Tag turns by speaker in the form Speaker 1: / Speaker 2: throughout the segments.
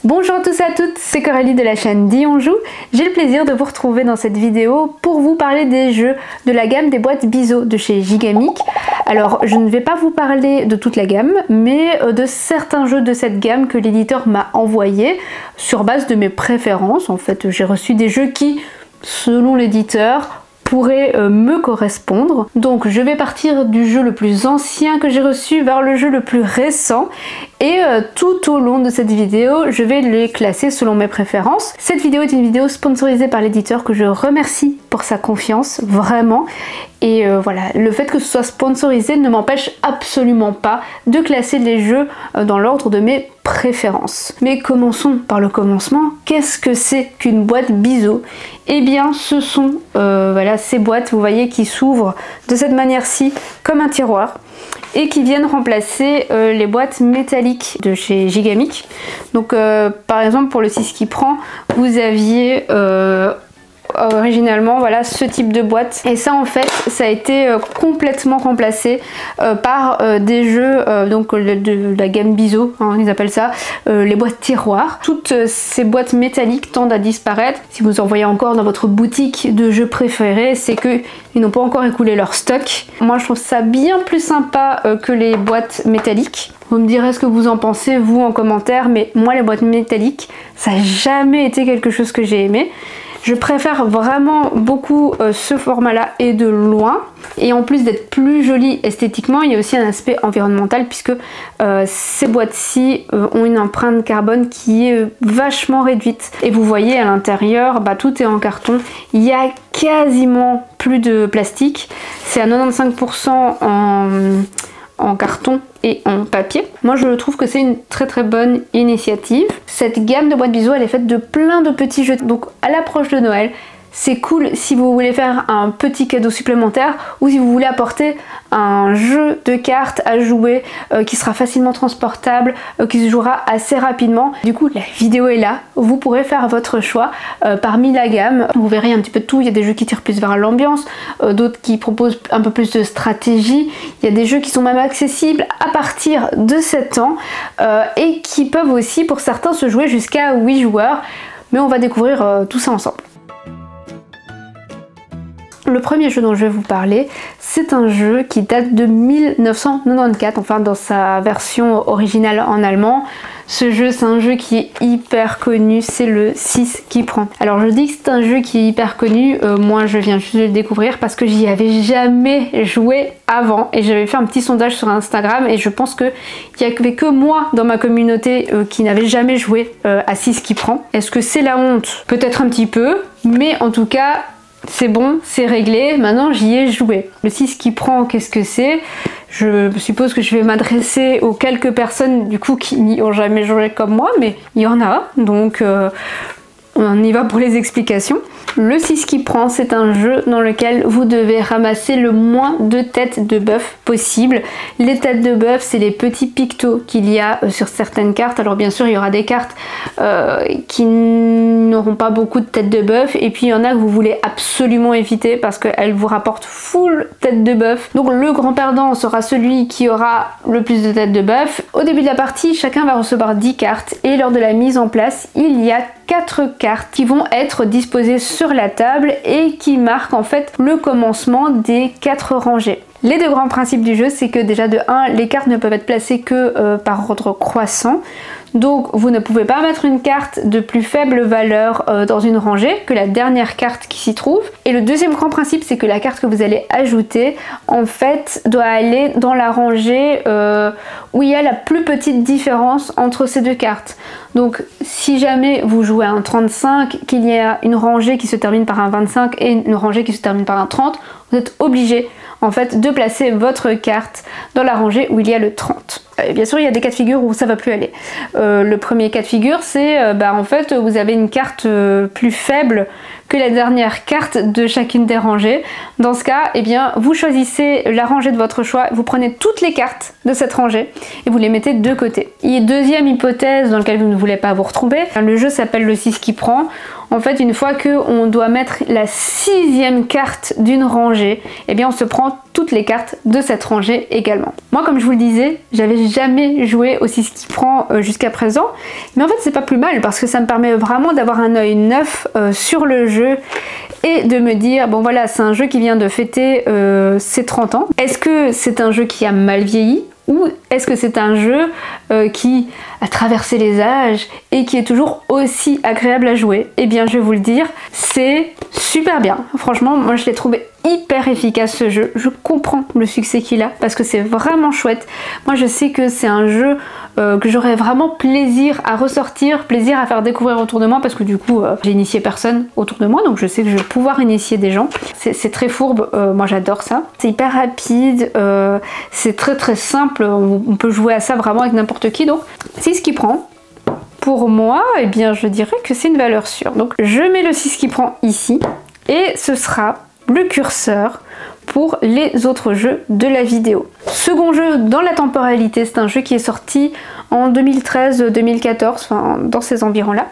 Speaker 1: Bonjour à tous et à toutes, c'est Coralie de la chaîne Dis on joue. J'ai le plaisir de vous retrouver dans cette vidéo pour vous parler des jeux de la gamme des boîtes Biseau de chez Gigamic. Alors je ne vais pas vous parler de toute la gamme, mais de certains jeux de cette gamme que l'éditeur m'a envoyé sur base de mes préférences. En fait, j'ai reçu des jeux qui, selon l'éditeur, pourrait me correspondre. Donc je vais partir du jeu le plus ancien que j'ai reçu vers le jeu le plus récent et tout au long de cette vidéo je vais les classer selon mes préférences. Cette vidéo est une vidéo sponsorisée par l'éditeur que je remercie pour sa confiance, vraiment. Et voilà, le fait que ce soit sponsorisé ne m'empêche absolument pas de classer les jeux dans l'ordre de mes préférences. Mais commençons par le commencement. Qu'est-ce que c'est qu'une boîte Biseau? Eh bien ce sont voilà, ces boîtes, vous voyez, qui s'ouvrent de cette manière-ci comme un tiroir et qui viennent remplacer les boîtes métalliques de chez Gigamic. Donc par exemple pour le 6 qui prend, vous aviez originalement voilà ce type de boîte, et ça en fait ça a été complètement remplacé par des jeux donc de la gamme Biseau, hein, ils appellent ça les boîtes tiroirs. Toutes ces boîtes métalliques tendent à disparaître. Si vous en voyez encore dans votre boutique de jeux préférés, c'est que ils n'ont pas encore écoulé leur stock. Moi je trouve ça bien plus sympa que les boîtes métalliques. Vous me direz ce que vous en pensez vous en commentaire, mais moi les boîtes métalliques ça n'a jamais été quelque chose que j'ai aimé. Je préfère vraiment beaucoup ce format-là et de loin. Et en plus d'être plus joli esthétiquement, il y a aussi un aspect environnemental puisque ces boîtes-ci ont une empreinte carbone qui est vachement réduite. Et vous voyez à l'intérieur, bah, tout est en carton. Il y a quasiment plus de plastique. C'est à 95% en carton et en papier. Moi je trouve que c'est une très bonne initiative. Cette gamme de boîtes Biseau elle est faite de plein de petits jeux. Donc à l'approche de Noël, c'est cool si vous voulez faire un petit cadeau supplémentaire ou si vous voulez apporter un jeu de cartes à jouer qui sera facilement transportable, qui se jouera assez rapidement. Du coup la vidéo est là, vous pourrez faire votre choix parmi la gamme. Vous verrez un petit peu de tout, il y a des jeux qui tirent plus vers l'ambiance, d'autres qui proposent un peu plus de stratégie, il y a des jeux qui sont même accessibles à partir de 7 ans et qui peuvent aussi pour certains se jouer jusqu'à 8 joueurs, mais on va découvrir tout ça ensemble. Le premier jeu dont je vais vous parler, c'est un jeu qui date de 1994, enfin dans sa version originale en allemand. Ce jeu, c'est un jeu qui est hyper connu, c'est le 6 qui prend. Alors je dis que c'est un jeu qui est hyper connu, moi je viens juste de le découvrir parce que j'y avais jamais joué avant et j'avais fait un petit sondage sur Instagram et je pense qu'il n'y avait que moi dans ma communauté qui n'avait jamais joué à 6 qui prend. Est-ce que c'est la honte? Peut-être un petit peu, mais en tout cas c'est bon, c'est réglé, maintenant j'y ai joué. Le 6 qui prend, qu'est-ce que c'est? Je suppose que je vais m'adresser aux quelques personnes du coup qui n'y ont jamais joué comme moi, mais il y en a, donc on y va pour les explications. Le 6 qui prend, c'est un jeu dans lequel vous devez ramasser le moins de têtes de bœuf possible. Les têtes de bœuf, c'est les petits pictos qu'il y a sur certaines cartes. Alors bien sûr, il y aura des cartes qui n'auront pas beaucoup de têtes de bœuf, et puis il y en a que vous voulez absolument éviter parce qu'elles vous rapportent full tête de bœuf. Donc le grand perdant sera celui qui aura le plus de têtes de bœuf. Au début de la partie, chacun va recevoir 10 cartes et lors de la mise en place, il y a 4 cartes qui vont être disposées sur la table et qui marquent en fait le commencement des 4 rangées. Les deux grands principes du jeu, c'est que déjà de 1, les cartes ne peuvent être placées que par ordre croissant. Donc vous ne pouvez pas mettre une carte de plus faible valeur dans une rangée que la dernière carte qui s'y trouve. Et le deuxième grand principe, c'est que la carte que vous allez ajouter, en fait, doit aller dans la rangée où il y a la plus petite différence entre ces deux cartes. Donc si jamais vous jouez un 35, qu'il y a une rangée qui se termine par un 25 et une rangée qui se termine par un 30, vous êtes obligé en fait de placer votre carte dans la rangée où il y a le 30. Bien sûr il y a des cas de figure où ça va plus aller. Le premier cas de figure c'est en fait vous avez une carte plus faible que la dernière carte de chacune des rangées. Dans ce cas, eh bien, vous choisissez la rangée de votre choix, vous prenez toutes les cartes de cette rangée et vous les mettez de côté. Et deuxième hypothèse dans laquelle vous ne voulez pas vous retrouver, le jeu s'appelle le 6 qui prend. En fait, une fois qu'on doit mettre la 6e carte d'une rangée, eh bien on se prend toutes les cartes de cette rangée également. Moi, comme je vous le disais, j'avais n'ai jamais joué au 6 qui prend jusqu'à présent, mais en fait c'est pas plus mal parce que ça me permet vraiment d'avoir un œil neuf sur le jeu et de me dire bon voilà, c'est un jeu qui vient de fêter ses 30 ans. Est-ce que c'est un jeu qui a mal vieilli ou est-ce que c'est un jeu qui a traversé les âges et qui est toujours aussi agréable à jouer? Eh bien je vais vous le dire, c'est super bien. Franchement, moi je l'ai trouvé hyper efficace ce jeu. Je comprends le succès qu'il a parce que c'est vraiment chouette. Moi je sais que c'est un jeu que j'aurais vraiment plaisir à ressortir, plaisir à faire découvrir autour de moi parce que du coup j'ai initié personne autour de moi, donc je sais que je vais pouvoir initier des gens. C'est très fourbe, moi j'adore ça. C'est hyper rapide, c'est très simple, on peut jouer à ça vraiment avec n'importe qui. Donc c'est ce qui prend. Pour moi, eh bien je dirais que c'est une valeur sûre. Donc je mets le 6 qui prend ici et ce sera le curseur pour les autres jeux de la vidéo. Second jeu dans la temporalité, c'est un jeu qui est sorti en 2013-2014, enfin dans ces environs-là.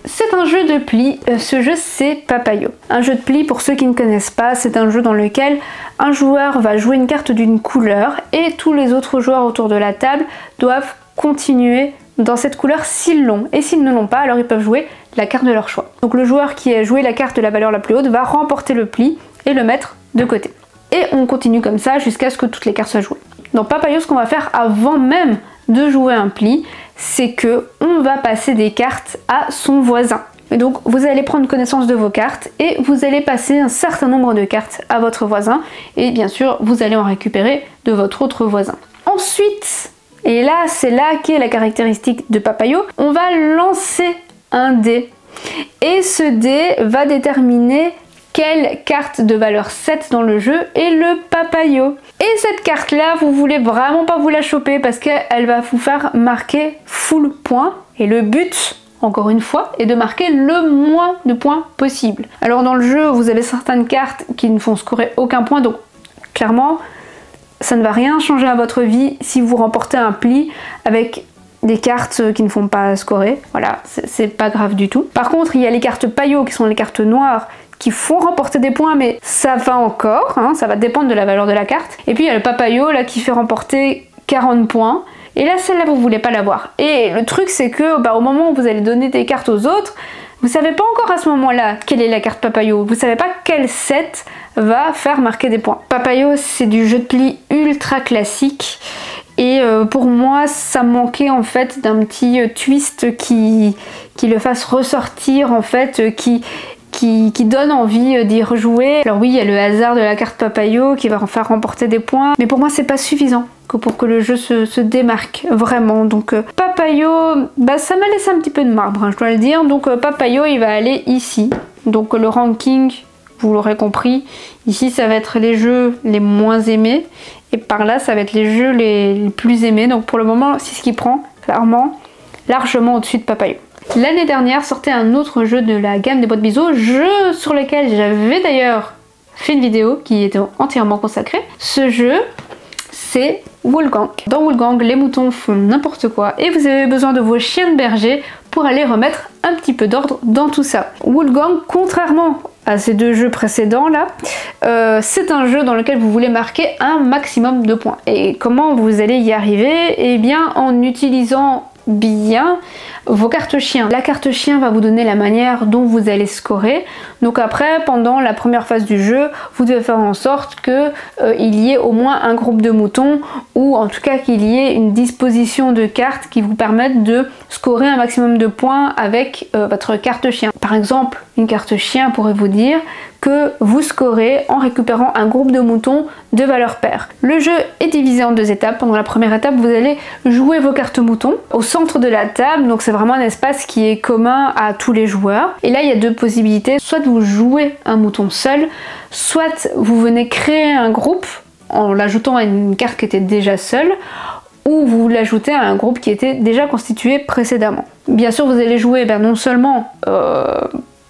Speaker 1: C'est un jeu de pli, ce jeu c'est Papayo. Un jeu de pli, pour ceux qui ne connaissent pas, c'est un jeu dans lequel un joueur va jouer une carte d'une couleur et tous les autres joueurs autour de la table doivent continuer dans cette couleur s'ils l'ont, et s'ils ne l'ont pas, alors ils peuvent jouer la carte de leur choix. Donc le joueur qui a joué la carte de la valeur la plus haute va remporter le pli et le mettre de côté. Et on continue comme ça jusqu'à ce que toutes les cartes soient jouées. Dans Papayo, ce qu'on va faire avant même de jouer un pli, c'est que on va passer des cartes à son voisin. Et donc vous allez prendre connaissance de vos cartes et vous allez passer un certain nombre de cartes à votre voisin et bien sûr vous allez en récupérer de votre autre voisin. Ensuite, et là c'est là qu'est la caractéristique de Papayo, on va lancer un dé et ce dé va déterminer quelle carte de valeur 7 dans le jeu est le Papayo. Et cette carte là, vous voulez vraiment pas vous la choper parce qu'elle va vous faire marquer full point et le but, encore une fois, est de marquer le moins de points possible. Alors dans le jeu, vous avez certaines cartes qui ne font scorer aucun point, donc clairement ça ne va rien changer à votre vie si vous remportez un pli avec des cartes qui ne font pas scorer. Voilà, c'est pas grave du tout. Par contre, il y a les cartes Payo qui sont les cartes noires qui font remporter des points, mais ça va encore, hein, ça va dépendre de la valeur de la carte. Et puis il y a le Papayo là qui fait remporter 40 points. Et là, celle-là, vous voulez pas l'avoir. Et le truc, c'est que au moment où vous allez donner des cartes aux autres, vous savez pas encore à ce moment-là quelle est la carte Papayo. Vous savez pas quel set va faire marquer des points. Papayo, c'est du jeu de pli ultra classique. Et pour moi, ça manquait en fait d'un petit twist qui le fasse ressortir, en fait, qui donne envie d'y rejouer. Alors oui, il y a le hasard de la carte Papayo qui va en faire remporter des points, mais pour moi c'est pas suffisant pour que le jeu se démarque vraiment. Donc Papayo, ça m'a laissé un petit peu de marbre, hein, je dois le dire. Donc Papayo, il va aller ici. Donc le ranking, vous l'aurez compris, ici ça va être les jeux les moins aimés, et par là ça va être les jeux les plus aimés. Donc pour le moment, c'est ce qui prend clairement largement au-dessus de Papayo. L'année dernière sortait un autre jeu de la gamme des boîtes Biseau, jeu sur lequel j'avais d'ailleurs fait une vidéo qui était entièrement consacrée. Ce jeu, c'est Woolgang. Dans Woolgang, les moutons font n'importe quoi et vous avez besoin de vos chiens de berger pour aller remettre un petit peu d'ordre dans tout ça. Woolgang, contrairement à ces deux jeux précédents là, c'est un jeu dans lequel vous voulez marquer un maximum de points. Et comment vous allez y arriver? Eh bien en utilisant bien vos cartes chiens. La carte chien va vous donner la manière dont vous allez scorer. Donc après, pendant la première phase du jeu, vous devez faire en sorte que il y ait au moins un groupe de moutons, ou en tout cas qu'il y ait une disposition de cartes qui vous permettent de scorer un maximum de points avec votre carte chien. Par exemple, une carte chien pourrait vous dire que vous scorez en récupérant un groupe de moutons de valeur paire. Le jeu est divisé en deux étapes. Pendant la première étape, vous allez jouer vos cartes moutons au centre de la table, donc c'est vraiment un espace qui est commun à tous les joueurs. Et là, il y a deux possibilités. Soit vous jouez un mouton seul, soit vous venez créer un groupe en l'ajoutant à une carte qui était déjà seule, ou vous l'ajoutez à un groupe qui était déjà constitué précédemment. Bien sûr, vous allez jouer non seulement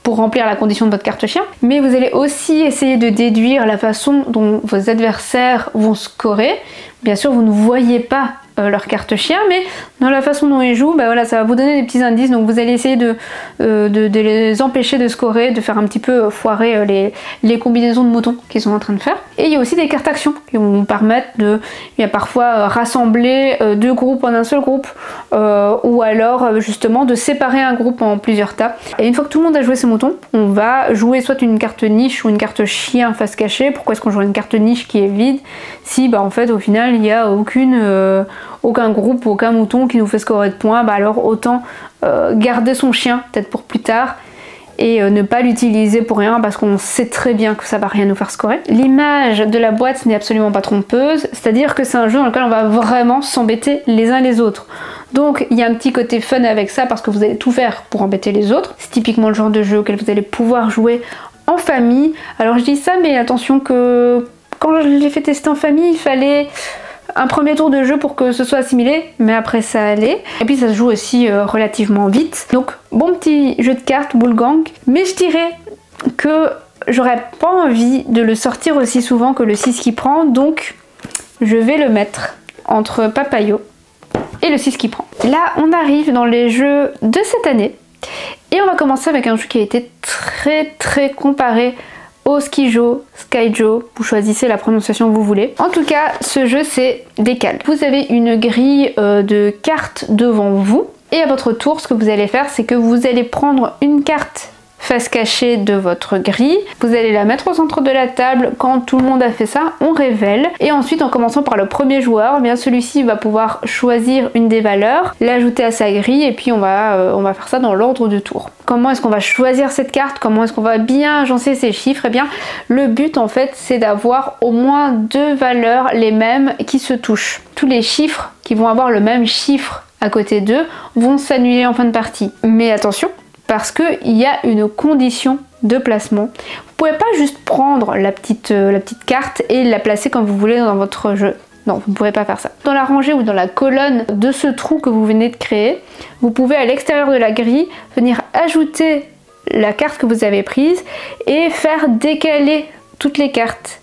Speaker 1: pour remplir la condition de votre carte chien, mais vous allez aussi essayer de déduire la façon dont vos adversaires vont scorer. Bien sûr, vous ne voyez pas leur carte chien, mais dans la façon dont ils jouent, bah voilà, ça va vous donner des petits indices, donc vous allez essayer de les empêcher de scorer, de faire un petit peu foirer les combinaisons de moutons qu'ils sont en train de faire. Et il y a aussi des cartes actions qui vont vous permettre de, il y a parfois rassembler deux groupes en un seul groupe, ou alors justement de séparer un groupe en plusieurs tas. Et une fois que tout le monde a joué ses moutons, on va jouer soit une carte niche ou une carte chien face cachée. Pourquoi est-ce qu'on joue une carte niche qui est vide si bah en fait au final il n'y a aucun groupe, aucun mouton qui nous fait scorer de points, bah alors autant garder son chien peut-être pour plus tard et ne pas l'utiliser pour rien parce qu'on sait très bien que ça va rien nous faire scorer. L'image de la boîte n'est absolument pas trompeuse, c'est-à-dire que c'est un jeu dans lequel on va vraiment s'embêter les uns les autres. Donc il y a un petit côté fun avec ça parce que vous allez tout faire pour embêter les autres. C'est typiquement le genre de jeu auquel vous allez pouvoir jouer en famille. Alors je dis ça, mais attention que quand je l'ai fait tester en famille, il fallait un premier tour de jeu pour que ce soit assimilé, mais après ça allait. Et puis ça se joue aussi relativement vite. Donc bon petit jeu de cartes, Boule Gang, mais je dirais que j'aurais pas envie de le sortir aussi souvent que le 6 qui prend, donc je vais le mettre entre Papayo et le 6 qui prend. Là on arrive dans les jeux de cette année, et on va commencer avec un jeu qui a été très comparé au Skijo, Skyjo, vous choisissez la prononciation que vous voulez. En tout cas, ce jeu c'est Décale. Vous avez une grille de cartes devant vous, et à votre tour, ce que vous allez faire, c'est que vous allez prendre une carte face cachée de votre grille, vous allez la mettre au centre de la table. Quand tout le monde a fait ça, on révèle, et ensuite en commençant par le premier joueur, eh bien celui-ci va pouvoir choisir une des valeurs, l'ajouter à sa grille, et puis on va faire ça dans l'ordre du tour. Comment est-ce qu'on va choisir cette carte? Comment est-ce qu'on va bien agencer ces chiffres? Eh bien le but en fait c'est d'avoir au moins deux valeurs les mêmes qui se touchent. Tous les chiffres qui vont avoir le même chiffre à côté d'eux vont s'annuler en fin de partie. Mais attention, parce qu'il y a une condition de placement. Vous pouvez pas juste prendre la petite carte et la placer comme vous voulez dans votre jeu. Non, vous ne pouvez pas faire ça. Dans la rangée ou dans la colonne de ce trou que vous venez de créer, vous pouvez à l'extérieur de la grille venir ajouter la carte que vous avez prise et faire décaler toutes les cartes.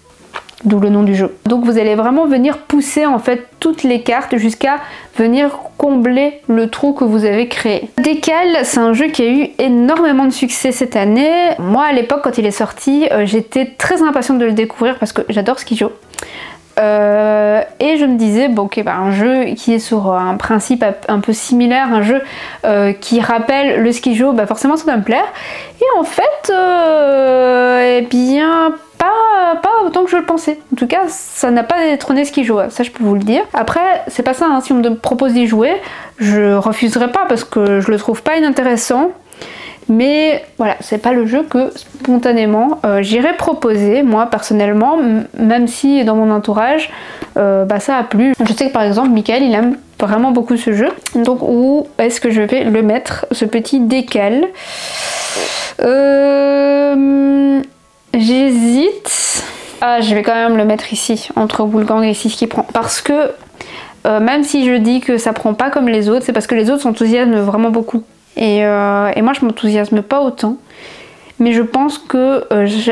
Speaker 1: D'où le nom du jeu. Donc vous allez vraiment venir pousser en fait toutes les cartes jusqu'à venir combler le trou que vous avez créé. Décale, c'est un jeu qui a eu énormément de succès cette année. Moi à l'époque quand il est sorti, j'étais très impatiente de le découvrir parce que j'adore Skijo. Et je me disais bon ok, bah, un jeu qui est sur un principe un peu similaire, un jeu qui rappelle le Skijo, bah forcément ça doit me plaire. Et en fait eh bien pas autant que je le pensais. En tout cas, ça n'a pas détrôné Skijo, ça je peux vous le dire. Après, c'est pas ça, hein. Si on me propose d'y jouer, je refuserai pas parce que je le trouve pas inintéressant. Mais voilà, c'est pas le jeu que spontanément j'irais proposer, moi personnellement, même si dans mon entourage, bah, ça a plu. Je sais que par exemple, Michael, il aime vraiment beaucoup ce jeu. Donc où est-ce que je vais le mettre, ce petit Décale? J'hésite. Ah, je vais quand même le mettre ici, entre Boule Gang et 6 qui prend. Parce que même si je dis que ça prend pas comme les autres, c'est parce que les autres s'enthousiasment vraiment beaucoup. Et moi je m'enthousiasme pas autant. Mais je pense que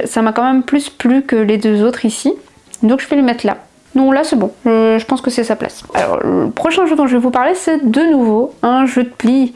Speaker 1: ça m'a quand même plus plu que les deux autres ici. Donc je vais le mettre là. Donc là c'est bon, je pense que c'est sa place. Alors le prochain jeu dont je vais vous parler, c'est de nouveau un jeu de pli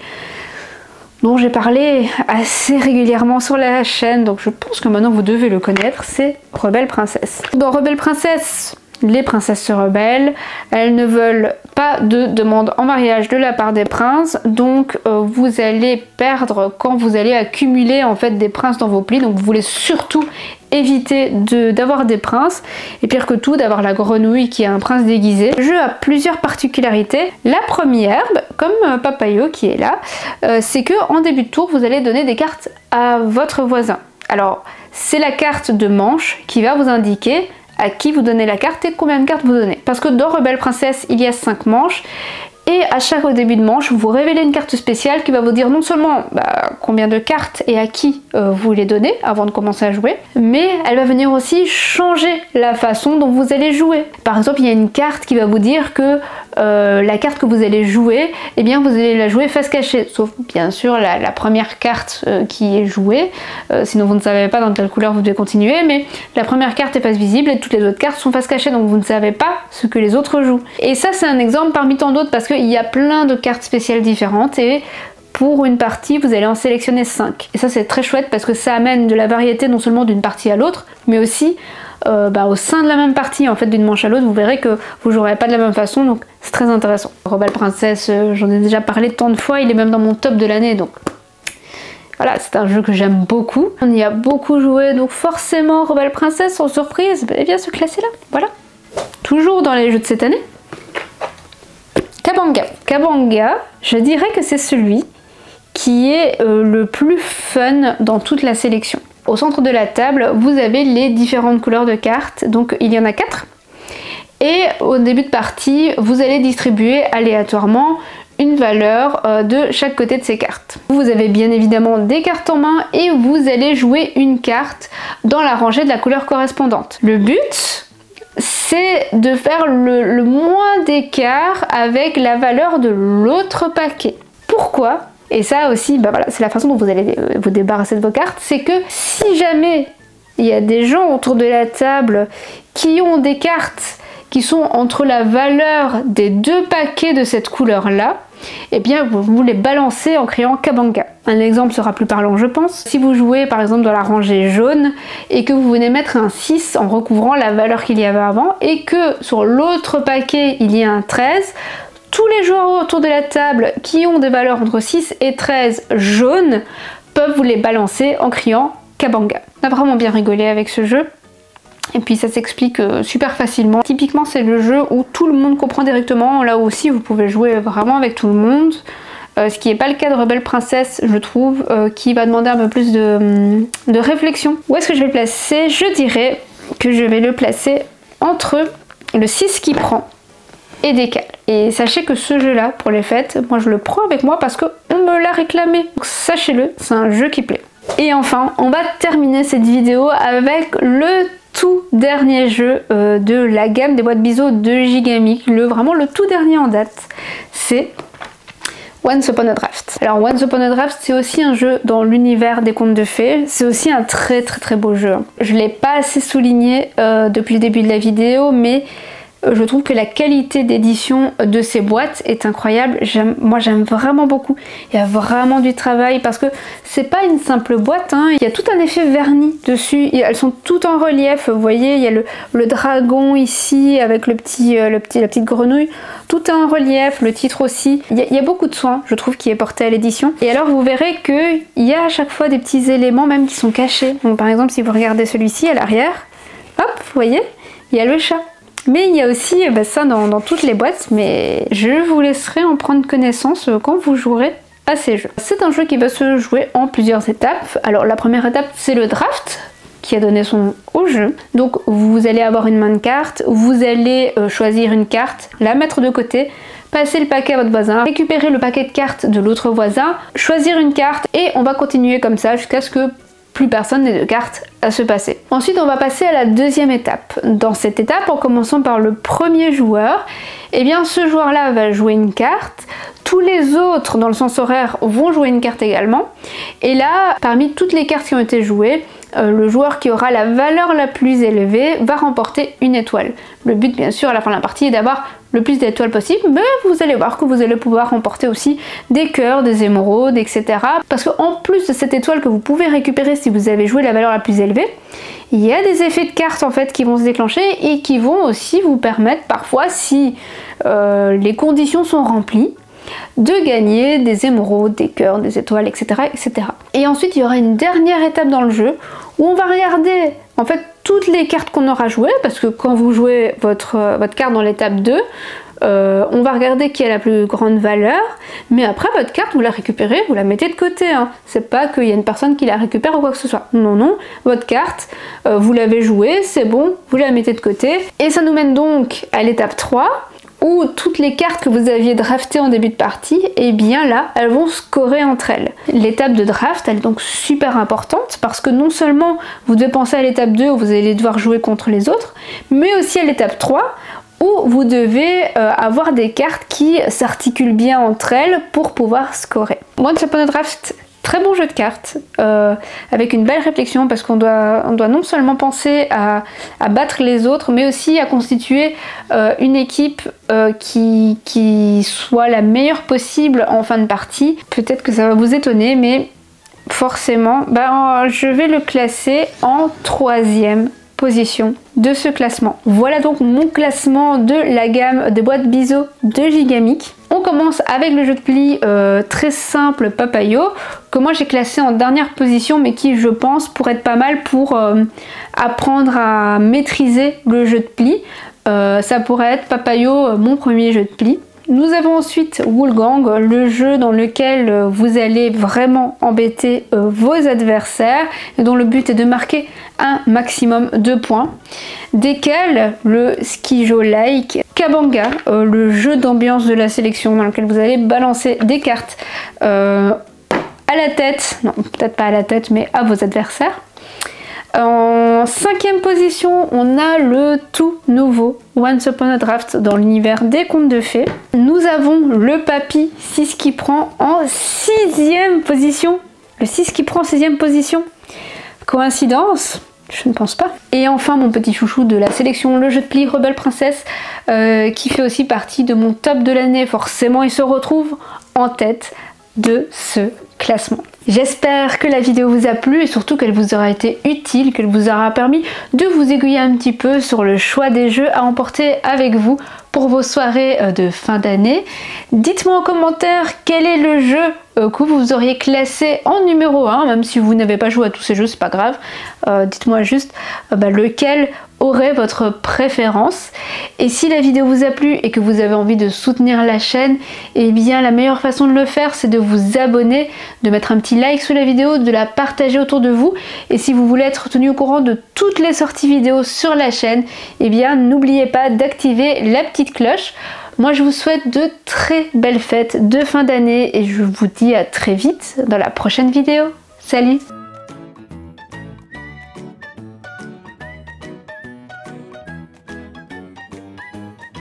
Speaker 1: dont j'ai parlé assez régulièrement sur la chaîne, donc je pense que maintenant vous devez le connaître, c'est Rebelle Princesse. Dans Rebelle Princesse, les princesses se rebellent, elles ne veulent pas de demande en mariage de la part des princes, donc vous allez perdre quand vous allez accumuler en fait des princes dans vos plis, donc vous voulez surtout éviter d'avoir des princes, et pire que tout d'avoir la grenouille qui est un prince déguisé. Le jeu a plusieurs particularités. La première, comme Papayo qui est là, c'est que en début de tour vous allez donner des cartes à votre voisin. Alors c'est la carte de manche qui va vous indiquer à qui vous donnez la carte et combien de cartes vous donnez. Parce que dans Rebelle Princesse, il y a 5 manches, et à chaque début de manche, vous révélez une carte spéciale qui va vous dire non seulement combien de cartes et à qui vous les donnez avant de commencer à jouer, mais elle va venir aussi changer la façon dont vous allez jouer. Par exemple, il y a une carte qui va vous dire que la carte que vous allez jouer, eh bien vous allez la jouer face cachée, sauf bien sûr la première carte qui est jouée, sinon vous ne savez pas dans quelle couleur vous devez continuer, mais la première carte est face visible et toutes les autres cartes sont face cachée, donc vous ne savez pas ce que les autres jouent. Et ça c'est un exemple parmi tant d'autres parce qu'il y a plein de cartes spéciales différentes et pour une partie, vous allez en sélectionner 5. Et ça c'est très chouette parce que ça amène de la variété non seulement d'une partie à l'autre, mais aussi au sein de la même partie, en fait d'une manche à l'autre, vous verrez que vous jouerez pas de la même façon, donc c'est très intéressant. Rebelle Princess, j'en ai déjà parlé tant de fois, il est même dans mon top de l'année, donc voilà, c'est un jeu que j'aime beaucoup. On y a beaucoup joué, donc forcément Rebelle Princess, sans surprise, eh bien se classer là, voilà. Toujours dans les jeux de cette année. Kabanga. Kabanga, je dirais que c'est celui qui est le plus fun dans toute la sélection. Au centre de la table, vous avez les différentes couleurs de cartes, donc il y en a 4. Et au début de partie, vous allez distribuer aléatoirement une valeur de chaque côté de ces cartes. Vous avez bien évidemment des cartes en main et vous allez jouer une carte dans la rangée de la couleur correspondante. Le but, c'est de faire le moins d'écart avec la valeur de l'autre paquet. Pourquoi ? Et ça aussi, bah voilà, c'est la façon dont vous allez vous débarrasser de vos cartes, c'est que si jamais il y a des gens autour de la table qui ont des cartes qui sont entre la valeur des 2 paquets de cette couleur-là, eh bien vous les balancez en criant Kabanga. Un exemple sera plus parlant je pense. Si vous jouez par exemple dans la rangée jaune et que vous venez mettre un 6 en recouvrant la valeur qu'il y avait avant et que sur l'autre paquet il y a un 13, tous les joueurs autour de la table qui ont des valeurs entre 6 et 13 jaunes peuvent vous les balancer en criant Kabanga. On a vraiment bien rigolé avec ce jeu. Et puis ça s'explique super facilement. Typiquement c'est le jeu où tout le monde comprend directement. Là aussi vous pouvez jouer vraiment avec tout le monde. Ce qui n'est pas le cas de Rebelle Princess, je trouve, qui va demander un peu plus de réflexion. Où est-ce que je vais le placer? Je dirais que je vais le placer entre le 6 qui prend et décale. Et sachez que ce jeu là pour les fêtes, moi je le prends avec moi parce qu'on me l'a réclamé. Donc sachez-le, c'est un jeu qui plaît. Et enfin, on va terminer cette vidéo avec le tout dernier jeu de la gamme des boîtes biseau de Gigamic, vraiment le tout dernier en date, c'est Once Upon a Draft. Alors Once Upon a Draft, c'est aussi un jeu dans l'univers des contes de fées, c'est aussi un très beau jeu. Je ne l'ai pas assez souligné depuis le début de la vidéo, mais je trouve que la qualité d'édition de ces boîtes est incroyable. Moi j'aime vraiment beaucoup. Il y a vraiment du travail parce que c'est pas une simple boîte, hein. Il y a tout un effet vernis dessus. Elles sont toutes en relief. Vous voyez, il y a le dragon ici avec la petite grenouille. Tout est en relief, le titre aussi. Il y a beaucoup de soin, je trouve, qui est porté à l'édition. Et alors vous verrez qu'il y a à chaque fois des petits éléments même qui sont cachés. Donc par exemple si vous regardez celui-ci à l'arrière, hop, vous voyez, il y a le chat. Mais il y a aussi ça dans toutes les boîtes, mais je vous laisserai en prendre connaissance quand vous jouerez à ces jeux. C'est un jeu qui va se jouer en plusieurs étapes. Alors la première étape c'est le draft qui a donné son nom au jeu. Donc vous allez avoir une main de cartes, vous allez choisir une carte, la mettre de côté, passer le paquet à votre voisin, récupérer le paquet de cartes de l'autre voisin, choisir une carte et on va continuer comme ça jusqu'à ce que plus personne n'ait de cartes à se passer. Ensuite on va passer à la deuxième étape. Dans cette étape, en commençant par le premier joueur, eh bien ce joueur là va jouer une carte, tous les autres dans le sens horaire vont jouer une carte également, et là parmi toutes les cartes qui ont été jouées, le joueur qui aura la valeur la plus élevée va remporter une étoile. Le but bien sûr à la fin de la partie est d'avoir le plus d'étoiles possible, mais vous allez voir que vous allez pouvoir remporter aussi des cœurs, des émeraudes, etc. Parce qu'en plus de cette étoile que vous pouvez récupérer si vous avez joué la valeur la plus élevée, il y a des effets de cartes en fait qui vont se déclencher et qui vont aussi vous permettre parfois, si les conditions sont remplies, de gagner des émeraudes, des cœurs, des étoiles, etc., etc. Et ensuite il y aura une dernière étape dans le jeu où on va regarder en fait toutes les cartes qu'on aura jouées, parce que quand vous jouez votre carte dans l'étape 2, on va regarder qui a la plus grande valeur, mais après votre carte vous la récupérez, vous la mettez de côté, hein. C'est pas qu'il y a une personne qui la récupère ou quoi que ce soit, non, votre carte, vous l'avez jouée, c'est bon, vous la mettez de côté. Et ça nous mène donc à l'étape 3, où toutes les cartes que vous aviez draftées en début de partie, et bien là, elles vont scorer entre elles. L'étape de draft, elle est donc super importante, parce que non seulement vous devez penser à l'étape 2 où vous allez devoir jouer contre les autres, mais aussi à l'étape 3, où vous devez avoir des cartes qui s'articulent bien entre elles pour pouvoir scorer. Once Upon a Draft, très bon jeu de cartes, avec une belle réflexion parce qu'on doit non seulement penser à battre les autres, mais aussi à constituer une équipe qui soit la meilleure possible en fin de partie. Peut-être que ça va vous étonner, mais forcément, je vais le classer en 3e position de ce classement. Voilà donc mon classement de la gamme de boîtes Biseau de Gigamic. On commence avec le jeu de pli très simple Papayo, que moi j'ai classé en dernière position, mais qui je pense pourrait être pas mal pour apprendre à maîtriser le jeu de pli. Ça pourrait être Papayo, mon premier jeu de pli. Nous avons ensuite Woolgang, le jeu dans lequel vous allez vraiment embêter vos adversaires et dont le but est de marquer un maximum de points. Desquels le Skijo Like, Kabanga, le jeu d'ambiance de la sélection dans lequel vous allez balancer des cartes à la tête, non peut-être pas à la tête mais à vos adversaires. En 5e position, on a le tout nouveau Once Upon a Draft dans l'univers des contes de fées. Nous avons le Papy 6 qui prend en 6e position. Le 6 qui prend en 6e position. Coïncidence? Je ne pense pas. Et enfin mon petit chouchou de la sélection, le jeu de pli Rebelle Princesse, qui fait aussi partie de mon top de l'année. Forcément il se retrouve en tête de ce classement. J'espère que la vidéo vous a plu et surtout qu'elle vous aura été utile, qu'elle vous aura permis de vous aiguiller un petit peu sur le choix des jeux à emporter avec vous pour vos soirées de fin d'année. Dites-moi en commentaire quel est le jeu que vous auriez classé en numéro 1, même si vous n'avez pas joué à tous ces jeux, c'est pas grave. Dites-moi juste lequel aurait votre préférence. Et si la vidéo vous a plu et que vous avez envie de soutenir la chaîne, eh bien la meilleure façon de le faire c'est de vous abonner, de mettre un petit like sous la vidéo, de la partager autour de vous. Et si vous voulez être tenu au courant de toutes les sorties vidéo sur la chaîne, eh bien n'oubliez pas d'activer la petite cloche. Moi je vous souhaite de très belles fêtes de fin d'année et je vous dis à très vite dans la prochaine vidéo. Salut!